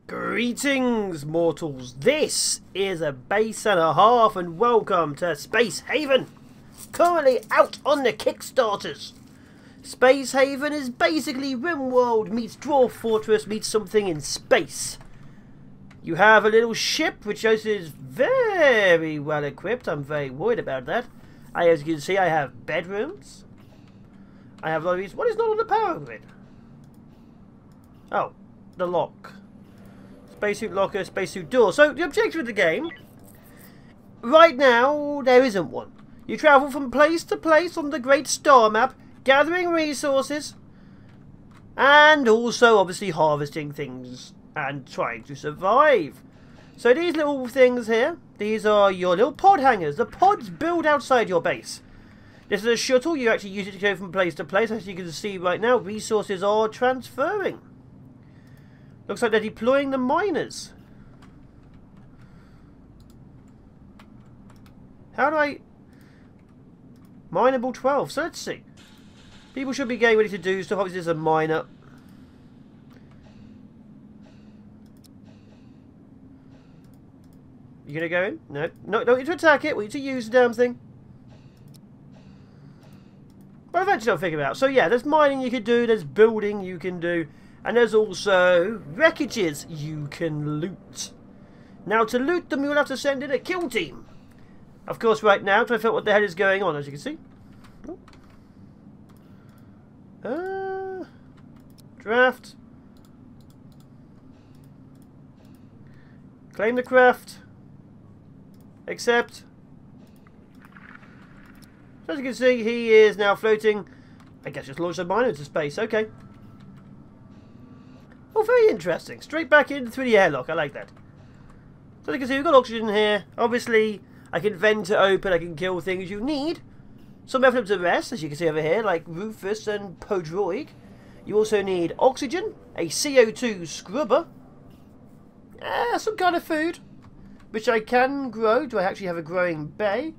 Greetings, mortals. This is a base and a half, and welcome to Space Haven. Currently out on the Kickstarters. Space Haven is basically RimWorld meets Dwarf Fortress meets something in space. You have a little ship, which is very well equipped. I'm very worried about that. As you can see, I have bedrooms. I have a lot of these. What is not on the power grid? Oh, the lock. Spacesuit locker, spacesuit door. So, the objective of the game, right now, there isn't one. You travel from place to place on the Great Star Map, gathering resources, and also, obviously, harvesting things and trying to survive. So, these little things here, these are your little pod hangers. The pods build outside your base. This is a shuttle. You actually use it to go from place to place. As you can see right now, resources are transferring. Looks like they're deploying the miners. How do I... Mineable 12. So let's see. People should be getting ready to do stuff. Obviously, there's a miner. You gonna go in? No. No, don't need to attack it. We need to use the damn thing. But eventually I'll figure it out. So yeah, there's mining you can do. There's building you can do. And there's also wreckages you can loot. Now, to loot them, you'll have to send in a kill team. Of course, right now, to find out what the hell is going on, as you can see. Draft. Claim the craft. Accept. So as you can see, he is now floating. I guess just launch a miner into space. Okay. Oh, very interesting. Straight back into 3D airlock. I like that. So you can see we've got oxygen here. Obviously, I can vent it open. I can kill things you need. Some methods of rest, as you can see over here, like Rufus and Podroid. You also need oxygen, a CO2 scrubber, some kind of food, which I can grow. Do I actually have a growing bay?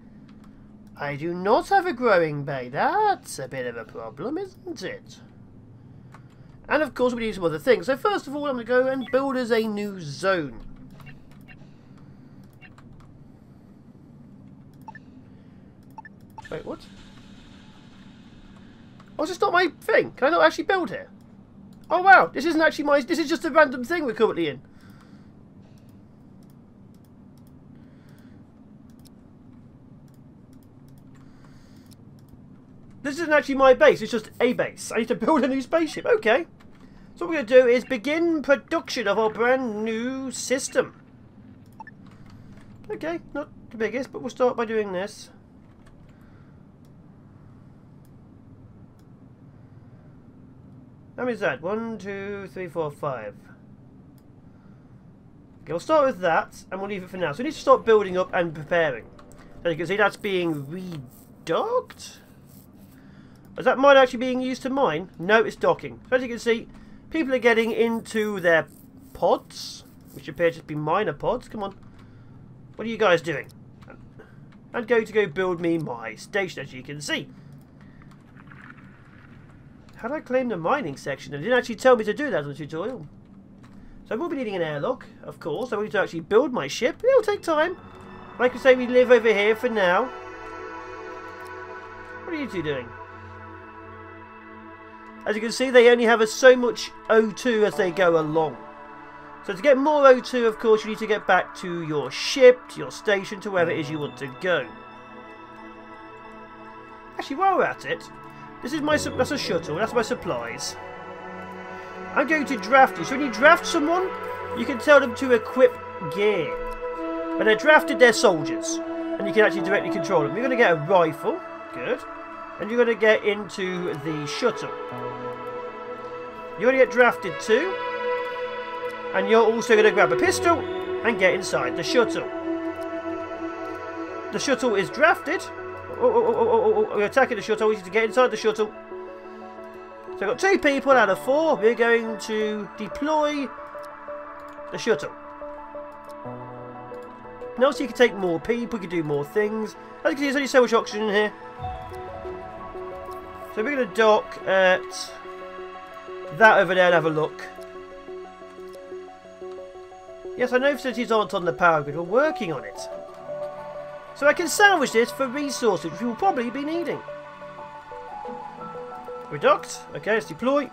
I do not have a growing bay. That's a bit of a problem, isn't it? And of course we need some other things. So first of all I'm going to go and build us a new zone. Wait, what? Oh, is this not my thing? Can I not actually build here? Oh wow, this isn't actually my... This is just a random thing we're currently in. This isn't actually my base, it's just a base. I need to build a new spaceship. Okay. So what we're going to do is begin production of our brand new system. Okay, not the biggest, but we'll start by doing this. How many is that? 1, 2, 3, 4, 5. Okay, we'll start with that, and we'll leave it for now. So we need to start building up and preparing. As you can see, that's being redocked. Is that mine actually being used to mine? No, it's docking. So as you can see, people are getting into their pods, which appear to be miner pods. Come on. What are you guys doing? I'm going to go build me my station, as you can see. How do I claim the mining section? They didn't actually tell me to do that on the tutorial. So I will be needing an airlock, of course. I need to actually build my ship. It'll take time. Like I say, we live over here for now. What are you two doing? As you can see, they only have so much O2 as they go along. So to get more O2, of course, you need to get back to your ship, to your station, to wherever it is you want to go. Actually, while we're at it, this is that's a shuttle, that's my supplies. I'm going to draft you. So when you draft someone, you can tell them to equip gear. When they're drafted, they're soldiers. And you can actually directly control them. You're going to get a rifle. Good. And you're going to get into the shuttle. You're going to get drafted too. And you're also going to grab a pistol and get inside the shuttle. The shuttle is drafted. We're attacking the shuttle. We need to get inside the shuttle. So I've got 2 people out of 4. We're going to deploy the shuttle. Now so you can take more people, you can do more things. As you can see, there's only so much oxygen in here. So we're going to dock at that over there and have a look. Yes, I know facilities aren't on the power grid. We're working on it. So I can salvage this for resources, which we will probably be needing. Reduct. Okay, let's deploy.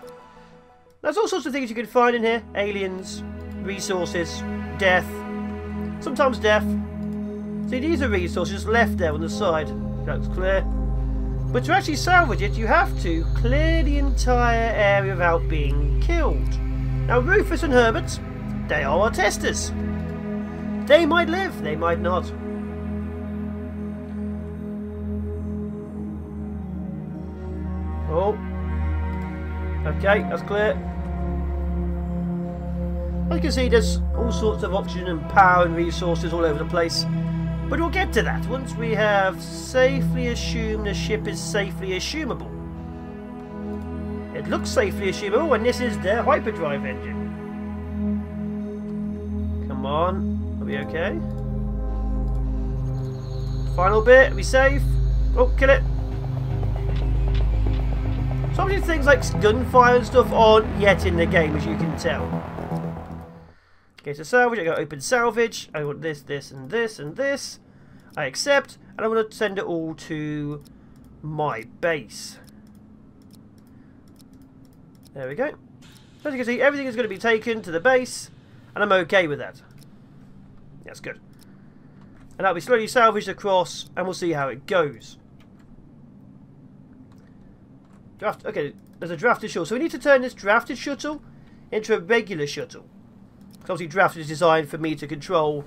There's all sorts of things you can find in here. Aliens, resources, death. Sometimes death. See, these are resources left there on the side. That's clear. But to actually salvage it, you have to clear the entire area without being killed. Now, Rufus and Herbert, they are our testers. They might live, they might not. Oh. Okay, that's clear. As you can see, there's all sorts of oxygen and power and resources all over the place. But we'll get to that once we have safely assumed the ship is safely assumable. It looks safely assumable, and this is their hyperdrive engine. Come on, are we okay? Final bit, are we safe? Oh, kill it. Some of these things like gunfire and stuff aren't yet in the game, as you can tell. Okay, so salvage, I got open salvage. I want this, this, and this, and this. I accept, and I'm going to send it all to my base. There we go. So as you can see, everything is going to be taken to the base, and I'm okay with that. That's good. And that'll be slowly salvaged across, and we'll see how it goes. Draft. Okay, there's a drafted shuttle. So we need to turn this drafted shuttle into a regular shuttle. Obviously, drafted is designed for me to control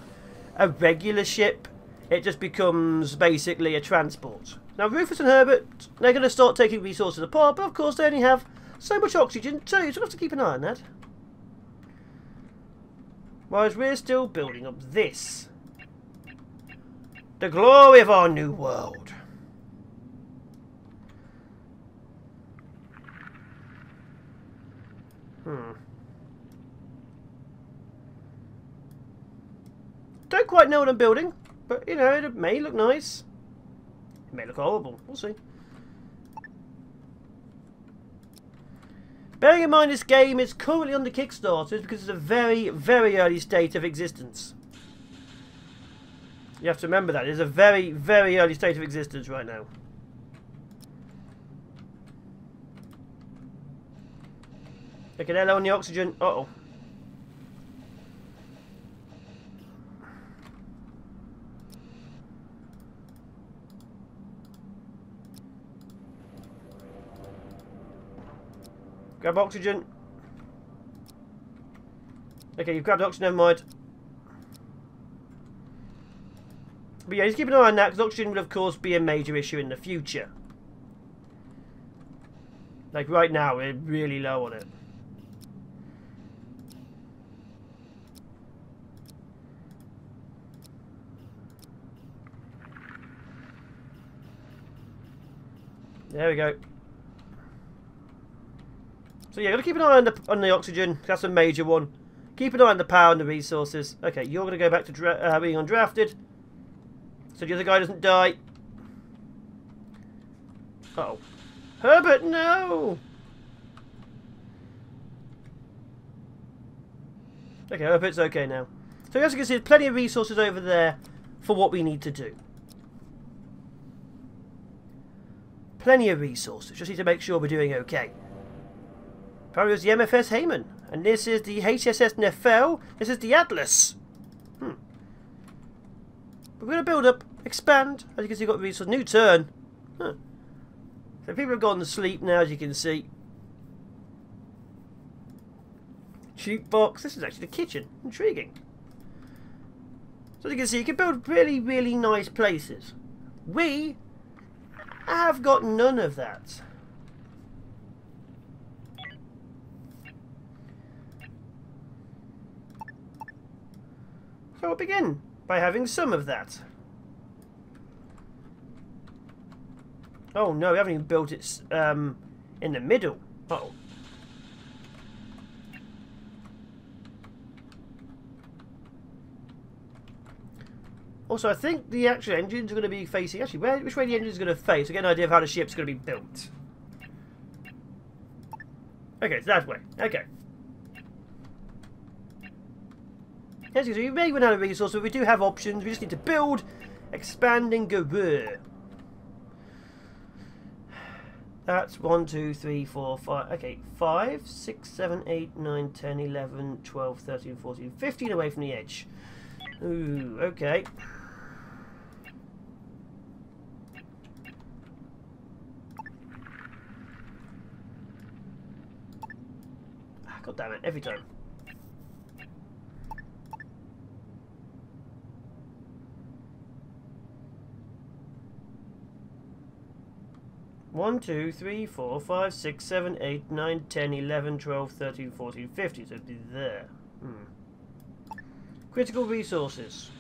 a regular ship. It just becomes basically a transport. Now, Rufus and Herbert, they're going to start taking resources apart, but of course they only have so much oxygen too, so we'll have to keep an eye on that. Whereas we're still building up this. The glory of our new world. Don't quite know what I'm building, but you know, it may look nice. It may look horrible. We'll see. Bearing in mind this game is currently under Kickstarter because it's a very, very early state of existence. You have to remember that. It's a very, very early state of existence right now. Okay, they're low on the oxygen. Uh-oh. Grab oxygen. Okay, you've grabbed oxygen, never mind. But yeah, just keep an eye on that, because oxygen will of course be a major issue in the future. Like right now, we're really low on it. There we go. So yeah, gotta keep an eye on the oxygen. That's a major one. Keep an eye on the power and the resources. Okay, you're gonna go back to being undrafted, so the other guy doesn't die. Uh oh, Herbert, no. Okay, Herbert's okay now. So as you can see, there's plenty of resources over there for what we need to do. Plenty of resources. Just need to make sure we're doing okay. Apparently it was the MFS Heyman. And this is the HSS Nefel. This is the Atlas. We're going to build up, expand. As you can see, we've got resources. New turn. So people have gone to sleep now, as you can see. Jukebox. This is actually the kitchen. Intriguing. So as you can see, you can build really, really nice places. We have got none of that. So we'll begin by having some of that. Oh no, we haven't even built it in the middle. Uh-oh. Also, I think the actual engines are going to be facing... Actually, which way the engine's going to face? To get an idea of how the ship's going to be built. Okay, it's that way. Okay. Yes, so we may run out of resources, but we do have options. We just need to build, expand, and grow. That's 1, 2, 3, 4, 5. Okay, 5, 6, 7, 8, 9, 10, 11, 12, 13, 14, 15 away from the edge. Ooh, okay. God damn it, every time. One, 2, 3, 4, 5, 6, 7, 8, 9, 10, 11, 12, 13, 14, 15. So it'd be there. Critical resources.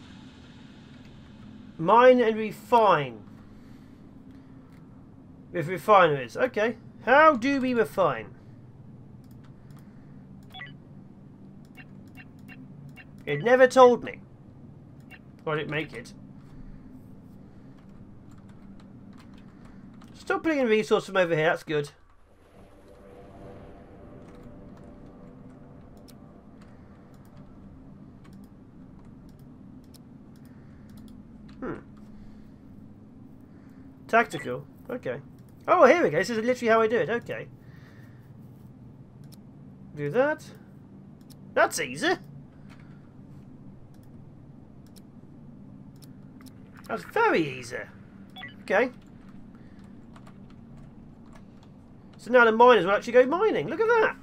Mine and refine. With refineries. Okay. How do we refine? It never told me. Or I didn't make it. Still putting in resource from over here, that's good. Tactical. Okay. Oh, here we go. This is literally how I do it. Okay. Do that. That's easy. That's very easy. Okay. So now the miners will actually go mining. Look at that.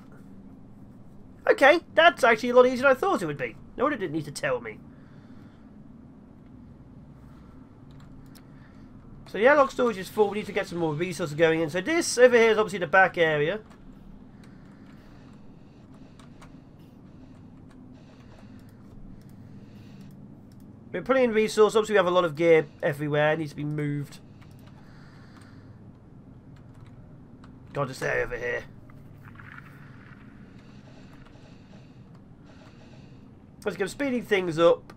Okay, that's actually a lot easier than I thought it would be. No one didn't need to tell me. So the airlock storage is full. We need to get some more resources going in. So this over here is obviously the back area. We're putting in resources. Obviously we have a lot of gear everywhere. It needs to be moved. God, just stay over here. Let's go speeding things up.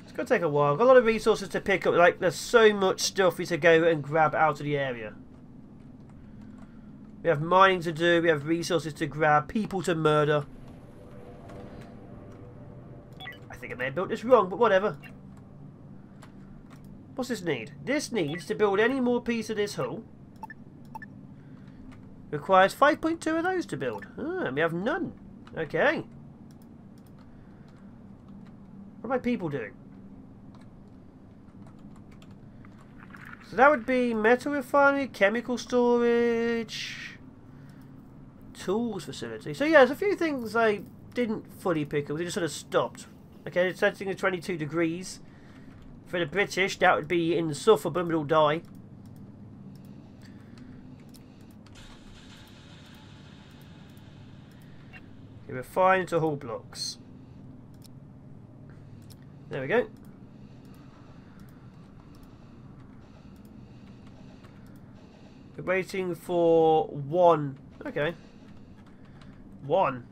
It's going to take a while. Got a lot of resources to pick up. Like, there's so much stuff we need to go and grab out of the area. We have mining to do. We have resources to grab. People to murder. I think I may have built this wrong, but whatever. What's this need? This needs to build any more piece of this hull. Requires 5.2 of those to build. Ah, and we have none. Okay. What are my people doing? So that would be metal refinery, chemical storage, tools facility. So yeah, there's a few things I didn't fully pick up. They just sort of stopped. Okay, it's setting at 22 degrees. For the British, that would be insufferable and we'd all die. Okay, refine to hull blocks. There we go. We're waiting for 1. Okay. 1.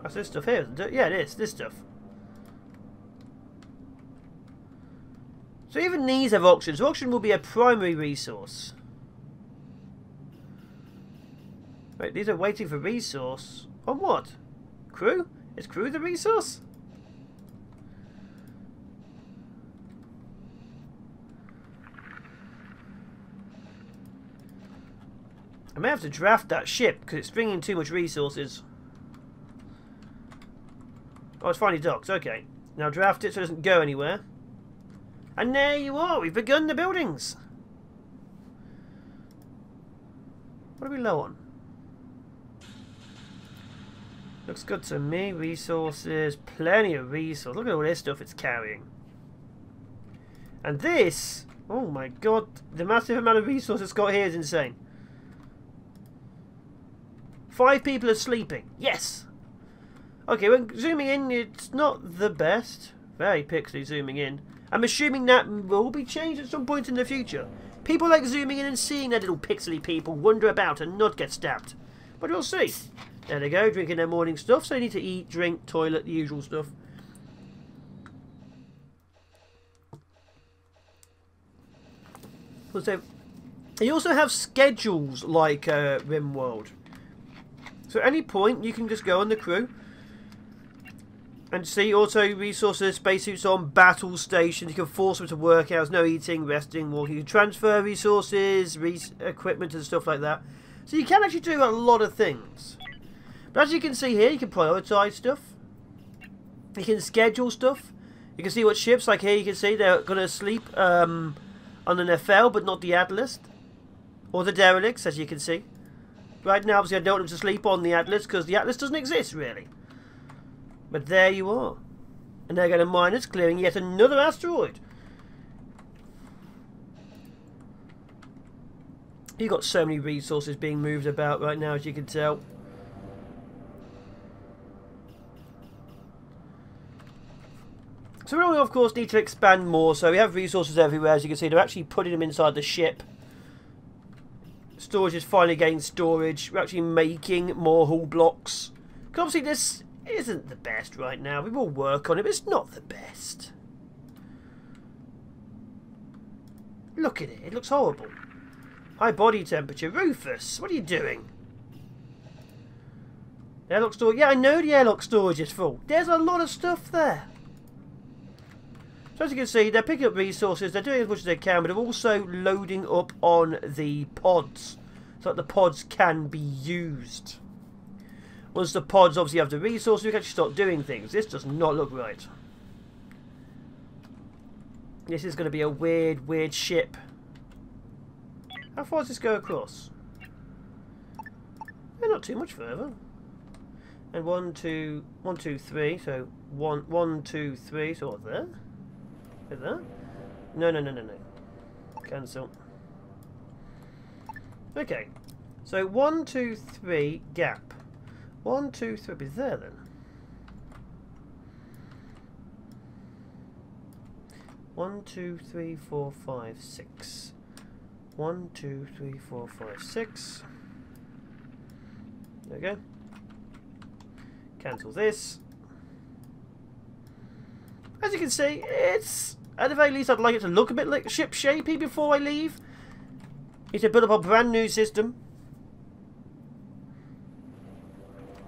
That's this stuff here, isn't it? Yeah, it is. This stuff. So even these have auctions. So auction will be a primary resource. Wait, these are waiting for resource. On what? Crew? Is crew the resource? I may have to draft that ship because it's bringing too much resources. Oh, it's finally docked. Okay. Now draft it so it doesn't go anywhere. And there you are. We've begun the buildings. What are we low on? Looks good to me. Resources. Plenty of resources. Look at all this stuff it's carrying. And this. Oh my god. The massive amount of resources it's got here is insane. 5 people are sleeping. Yes. Okay, when zooming in, it's not the best. Very pixely zooming in. I'm assuming that will be changed at some point in the future. People like zooming in and seeing their little pixely people wander about and not get stabbed. But we'll see. There they go, drinking their morning stuff. So they need to eat, drink, toilet, the usual stuff. So, you also have schedules like RimWorld. So at any point, you can just go on the crew. And see, also resources, spacesuits on battle stations. You can force them to work out. There's no eating, resting, walking. You can transfer resources, equipment and stuff like that. So you can actually do a lot of things. But as you can see here, you can prioritise stuff. You can schedule stuff. You can see what ships, like here you can see they're going to sleep on an FL, but not the Atlas. Or the derelicts, as you can see. Right now, obviously I don't want them to sleep on the Atlas, because the Atlas doesn't exist, really. But there you are. And they're going to mine us, clearing yet another asteroid. You've got so many resources being moved about right now, as you can tell. So we, of course, need to expand more. So we have resources everywhere, as you can see. They're actually putting them inside the ship. Storage is finally getting storage. We're actually making more hull blocks. Because obviously this isn't the best right now. We will work on it, but it's not the best. Look at it. It looks horrible. High body temperature. Rufus, what are you doing? The airlock storage. Yeah, I know the airlock storage is full. There's a lot of stuff there. So as you can see, they're picking up resources. They're doing as much as they can, but they're also loading up on the pods. So that the pods can be used. Once the pods obviously have the resources, we can actually start doing things. This does not look right. This is going to be a weird, weird ship. How far does this go across? Not too much further. And 1, 2, 1, 2, 3. So 1, 2, 3. So what, there? Is that? No. Cancel. Okay. So 1, 2, 3 gap. 1, 2, 3. Be there then. 1, 2, 3, 4, 5, 6. 1, 2, 3, 4, 5, 6. There we go. Cancel this. As you can see, it's, at the very least, I'd like it to look a bit like ship shapey before I leave. Need to build up a brand new system.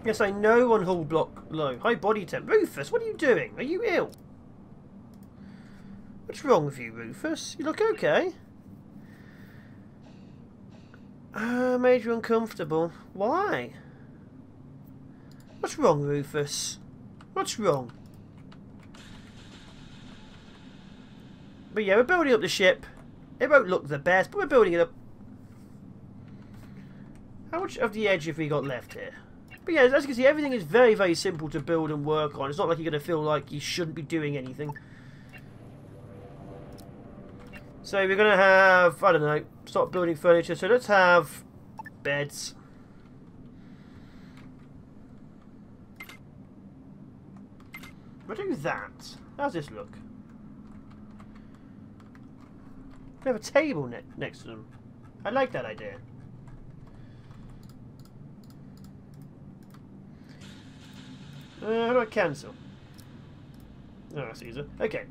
Yes, I know on hull block low. High body temp. Rufus, what are you doing? Are you ill? What's wrong with you, Rufus? You look okay. Made you uncomfortable. Why? What's wrong, Rufus? What's wrong? But yeah, we're building up the ship. It won't look the best, but we're building it up. How much of the edge have we got left here? But yeah, as you can see, everything is very, very simple to build and work on. It's not like you're going to feel like you shouldn't be doing anything. So we're going to have, I don't know, start building furniture. So let's have beds. We'll do that. How's this look? We have a table next to them. I like that idea. How do I cancel? Oh, that's easy. Okay.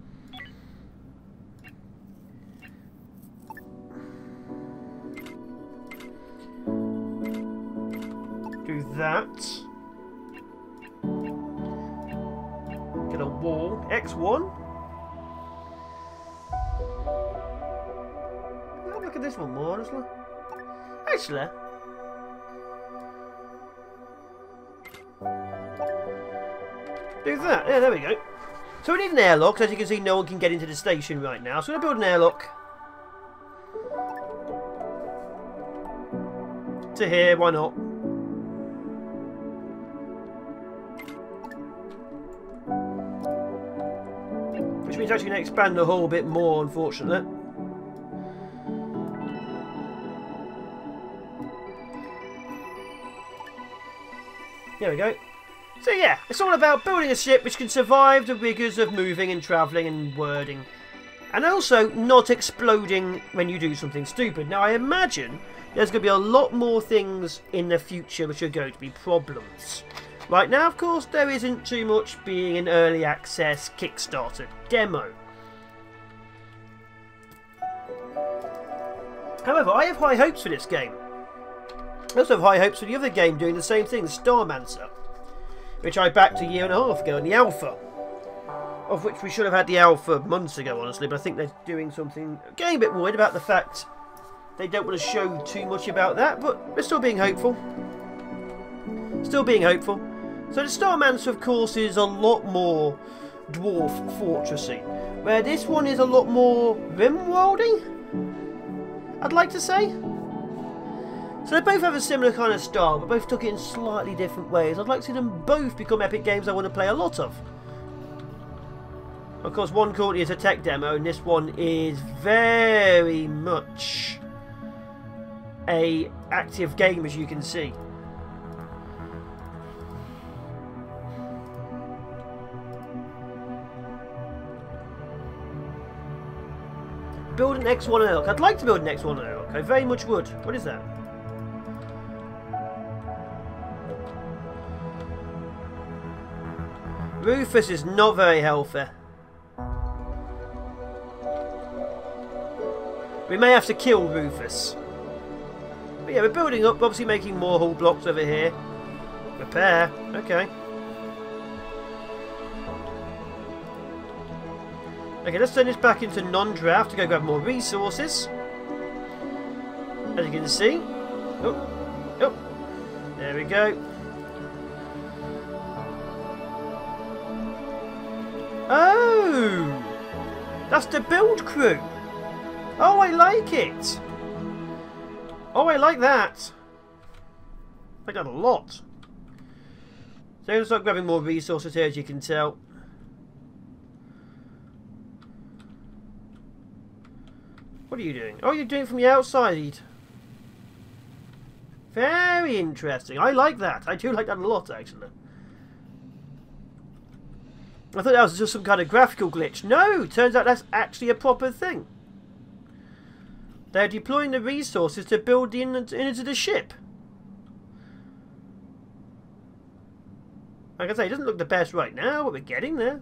Do that. Get a wall. X1. I'll look at this one more, honestly. Actually. Do that. Yeah, there we go. So we need an airlock. As you can see, no one can get into the station right now. So we're going to build an airlock. To here, why not? Which means actually going to expand the hull a bit more, unfortunately. There we go. So yeah, it's all about building a ship which can survive the rigours of moving and travelling and wording. And also not exploding when you do something stupid. Now I imagine there's going to be a lot more things in the future which are going to be problems. Right now, of course, there isn't too much, being an early access Kickstarter demo. However, I have high hopes for this game. I also have high hopes for the other game doing the same thing, Starmancer, which I backed a year and a half ago in the alpha. of which we should have had the alpha months ago, honestly, but I think they're doing something. Getting a bit worried about the fact they don't want to show too much about that, but we're still being hopeful. Still being hopeful. So the Starmancer, of course, is a lot more Dwarf fortressy, where this one is a lot more RimWorldy, I'd like to say. So they both have a similar kind of style, but both took it in slightly different ways. I'd like to see them both become epic games I want to play a lot of. Of course, one currently is a tech demo, and this one is very much a active game, as you can see. Build an X1 on Elk. I'd like to build an X1 on Elk. I very much would. What is that? Rufus is not very healthy. We may have to kill Rufus. But yeah, we're building up, obviously making more hull blocks over here. Repair. Okay. Okay, let's turn this back into non-draft to go grab more resources. As you can see. Oh, oh. There we go. Oh! That's the build crew. Oh, I like it. Oh, I like that. I like that a lot. So I'm going to start grabbing more resources here, as you can tell. What are you doing? Oh, you're doing it from the outside. Very interesting. I like that. I do like that a lot, actually. I thought that was just some kind of graphical glitch. No! Turns out that's actually a proper thing. They're deploying the resources to build the into the ship. Like I say, it doesn't look the best right now, but we're getting there.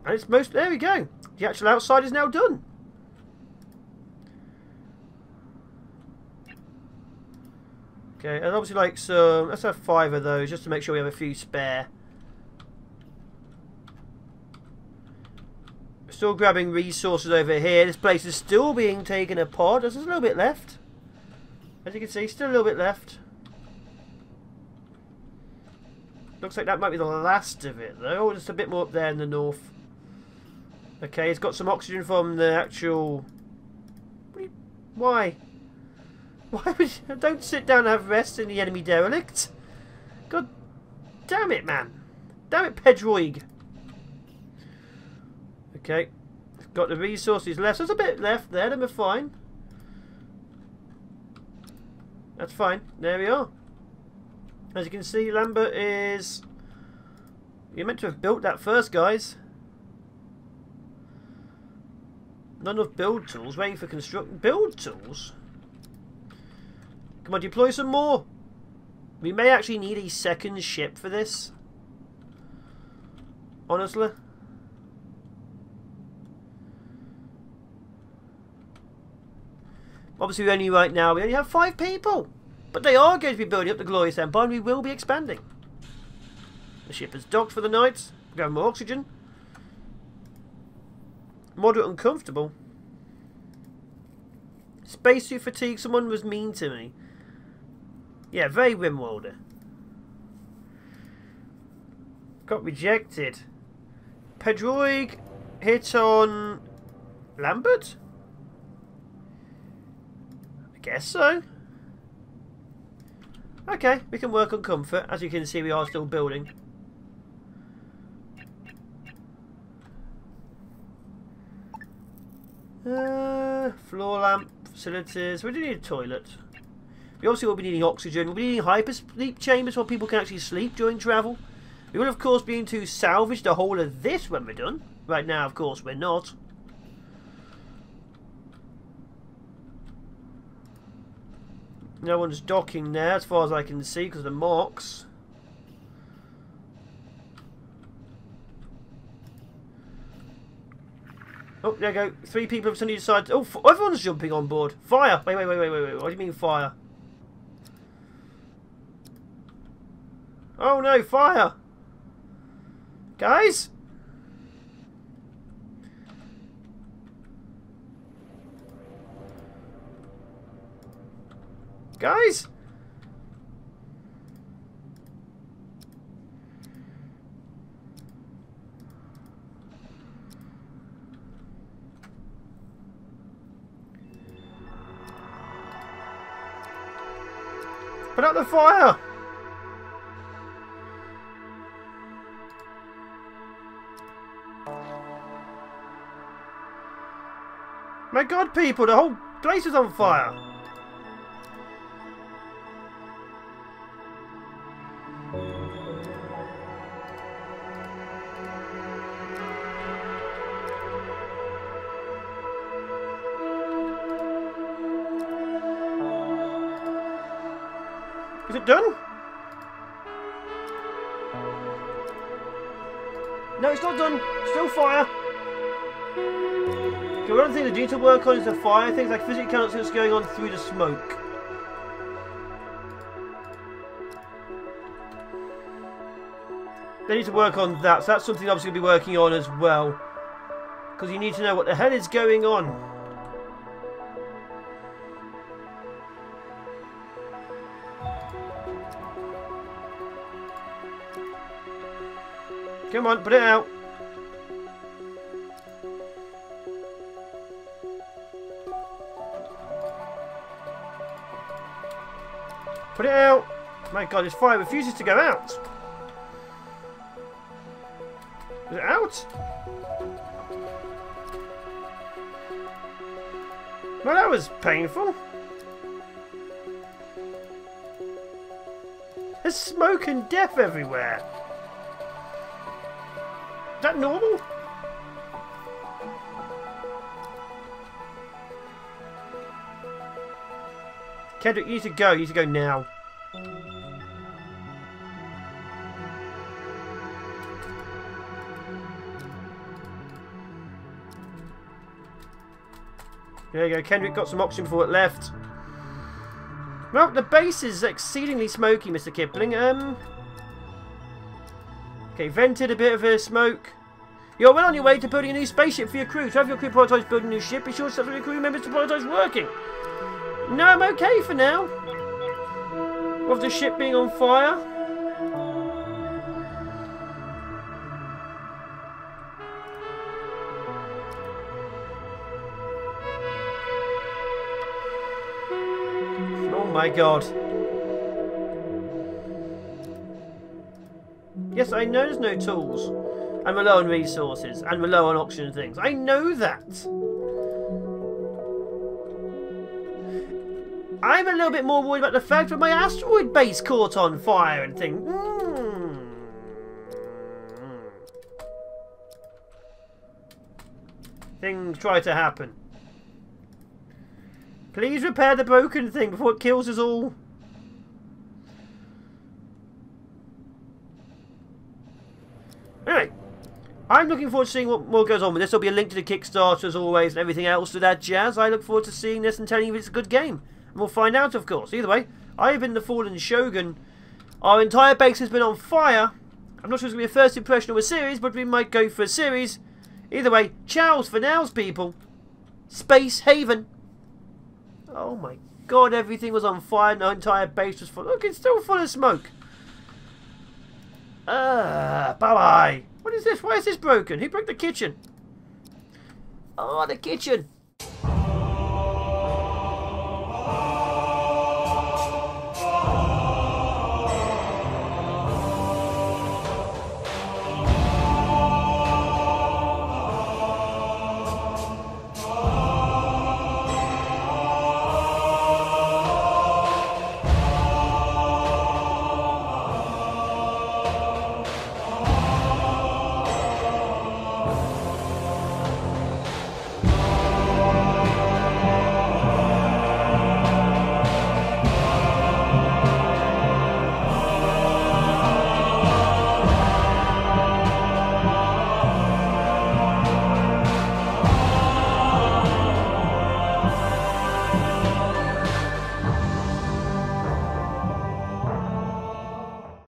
And it's most... There we go. The actual outside is now done. Okay, and obviously like some... Let's have 5 of those just to make sure we have a few spare. Still grabbing resources over here. This place is still being taken apart. There's a little bit left. As you can see, still a little bit left. Looks like that might be the last of it though. Just a bit more up there in the north. Okay, it's got some oxygen from the actual... Why? Why would you... Don't sit down and have rest in the enemy derelict. God damn it, man. Damn it, Pedroig. Okay. Got the resources left. There's a bit left there, then we're fine. That's fine. There we are. As you can see, Lambert is... You're meant to have built that first, guys. Not enough build tools. Waiting for construct... Build tools? Come on, deploy some more. We may actually need a second ship for this. Honestly. Obviously, we only have 5 people. But they are going to be building up the Glorious Empire, and we will be expanding. The ship is docked for the night. We have more oxygen. Moderate uncomfortable. Spacesuit fatigue. Someone was mean to me. Yeah, very RimWorlder. Got rejected. Pedroig hit on Lambert? I guess so. Okay, we can work on comfort. As you can see, we are still building. Floor lamp, facilities. We do need a toilet. We obviously will be needing oxygen. We'll be needing hyper sleep chambers where people can actually sleep during travel. We will, of course, be able to salvage the whole of this when we're done. Right now, of course, we're not. No one's docking there, as far as I can see, because of the marks. Oh, there you go. 3 people have suddenly decided... Oh, everyone's jumping on board. Fire! Wait. What do you mean fire? Oh no, fire! Guys? Guys? Put out the fire! My God, people, the whole place is on fire! Is it done? No, it's not done. Still fire. Okay, one of the things I need to work on is the fire things. I physically cannot see what's going on through the smoke. They need to work on that. So that's something I'm obviously going to be working on as well. Because you need to know what the hell is going on. Come on, put it out. Put it out. My God, this fire refuses to go out. Is it out? Well, that was painful. There's smoke and death everywhere. Is that normal? Kendrick, you need to go. You need to go now. There you go. Kendrick got some oxygen before it left. Well, the base is exceedingly smoky, Mr. Kipling. Okay, vented a bit of smoke. You're well on your way to building a new spaceship for your crew. To have your crew prioritise building a new ship, be sure to set up your crew members to prioritise working. No, I'm okay for now. With the ship being on fire. Oh my God. Yes, I know there's no tools, and we're low on resources, and we're low on oxygen and things. I know that. I'm a little bit more worried about the fact that my asteroid base caught on fire and things. Things try to happen. Please repair the broken thing before it kills us all. Anyway, I'm looking forward to seeing what more goes on with this. There'll be a link to the Kickstarter as always and everything else to that jazz. I look forward to seeing this and telling you if it's a good game. And we'll find out, of course. Either way, I have been the Fallen Shogun. Our entire base has been on fire. I'm not sure it's going to be a first impression of a series, but we might go for a series. Either way, chows for nows, people. Space Haven. Oh my God, everything was on fire and our entire base was full. Look, it's still full of smoke. Bye-bye. What is this? Why is this broken? Who broke the kitchen? Oh, the kitchen.